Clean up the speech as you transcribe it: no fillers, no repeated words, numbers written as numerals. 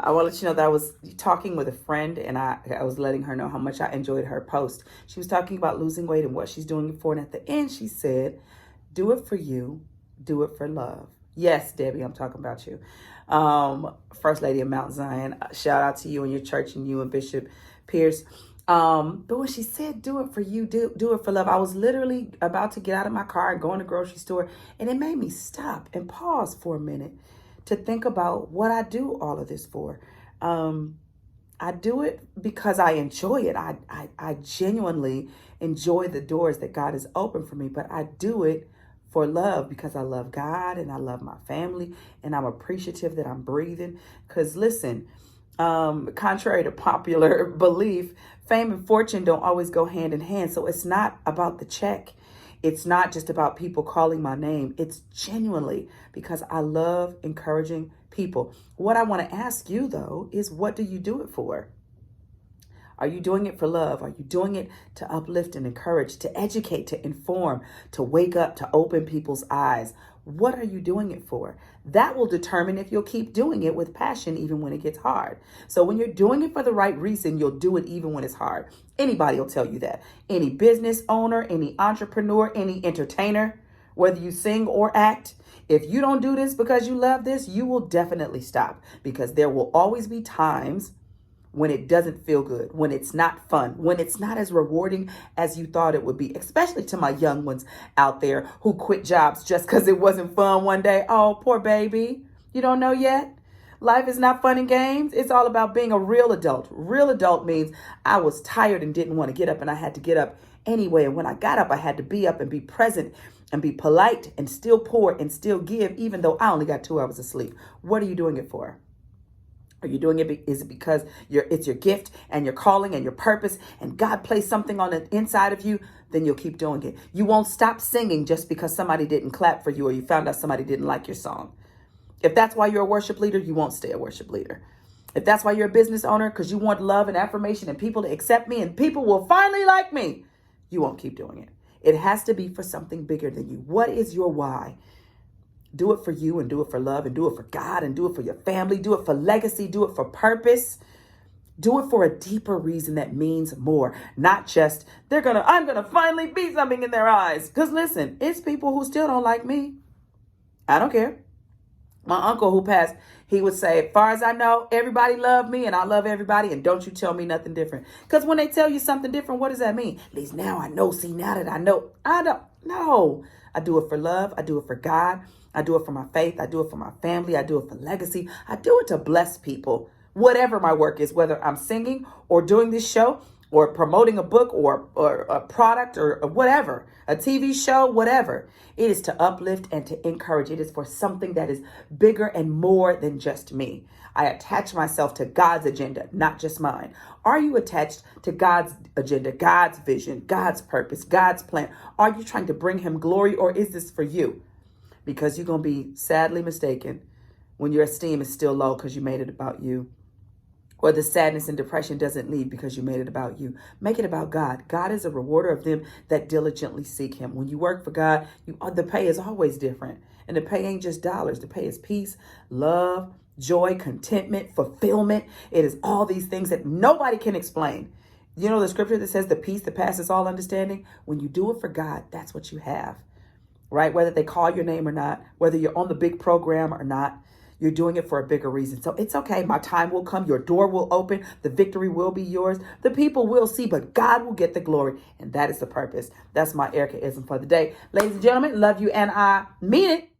I want to let you know that I was talking with a friend, and I was letting her know how much I enjoyed her post. She was talking about losing weight and what she's doing it for. And at the end, she said, do it for you, do it for love. Yes, Debbie, I'm talking about you. First Lady of Mount Zion. Shout out to you and your church and you and Bishop Pierce. But when she said, do it for you, do it for love, I was literally about to get out of my car and go in the grocery store. And it made me stop and pause for a minute to think about what I do all of this for. I do it because I enjoy it. I genuinely enjoy the doors that God has opened for me, but I do it for love because I love God and I love my family and I'm appreciative that I'm breathing. Because listen, contrary to popular belief, fame and fortune don't always go hand in hand. So it's not about the check. It's not just about people calling my name. It's genuinely because I love encouraging people. What I want to ask you, though, is what do you do it for? Are you doing it for love? Are you doing it to uplift and encourage, to educate, to inform, to wake up, to open people's eyes? What are you doing it for? That will determine if you'll keep doing it with passion even when it gets hard. So when you're doing it for the right reason, you'll do it even when it's hard. Anybody will tell you that. Any business owner, any entrepreneur, any entertainer, whether you sing or act, if you don't do this because you love this, you will definitely stop because there will always be times when it doesn't feel good, when it's not fun, when it's not as rewarding as you thought it would be, especially to my young ones out there who quit jobs just because it wasn't fun one day. Oh, poor baby. You don't know yet? Life is not fun and games. It's all about being a real adult. Real adult means I was tired and didn't want to get up and I had to get up anyway. And when I got up, I had to be up and be present and be polite and still pour and still give, even though I only got 2 hours of sleep. What are you doing it for? Are you doing it? Is it because it's your gift and your calling and your purpose and God placed something on the inside of you? Then you'll keep doing it. You won't stop singing just because somebody didn't clap for you or you found out somebody didn't like your song. If that's why you're a worship leader, you won't stay a worship leader. If that's why you're a business owner, because you want love and affirmation and people to accept me and people will finally like me, you won't keep doing it. It has to be for something bigger than you. What is your why? Do it for you and do it for love and do it for God and do it for your family. Do it for legacy. Do it for purpose. Do it for a deeper reason that means more. Not just I'm going to finally be something in their eyes. Because listen, it's people who still don't like me. I don't care. My uncle who passed, he would say, as far as I know, everybody loved me and I love everybody. And don't you tell me nothing different. Because when they tell you something different, what does that mean? At least now I know. See, now that I know, I don't know. I do it for love. I do it for God. I do it for my faith. I do it for my family. I do it for legacy. I do it to bless people, whatever my work is, whether I'm singing or doing this show or promoting a book or a product or whatever, a TV show, whatever. It is to uplift and to encourage. It is for something that is bigger and more than just me. I attach myself to God's agenda, not just mine. Are you attached to God's agenda, God's vision, God's purpose, God's plan? Are you trying to bring him glory or is this for you? Because you're going to be sadly mistaken when your esteem is still low because you made it about you. Or the sadness and depression doesn't leave because you made it about you. Make it about God. God is a rewarder of them that diligently seek him. When you work for God, the pay is always different. And the pay ain't just dollars. The pay is peace, love, joy, contentment, fulfillment. It is all these things that nobody can explain. You know the scripture that says the peace that passes all understanding? When you do it for God, that's what you have. Right? Whether they call your name or not, whether you're on the big program or not, you're doing it for a bigger reason. So it's okay. My time will come. Your door will open. The victory will be yours. The people will see, but God will get the glory. And that is the purpose. That's my Ericaism for the day. Ladies and gentlemen, love you and I mean it.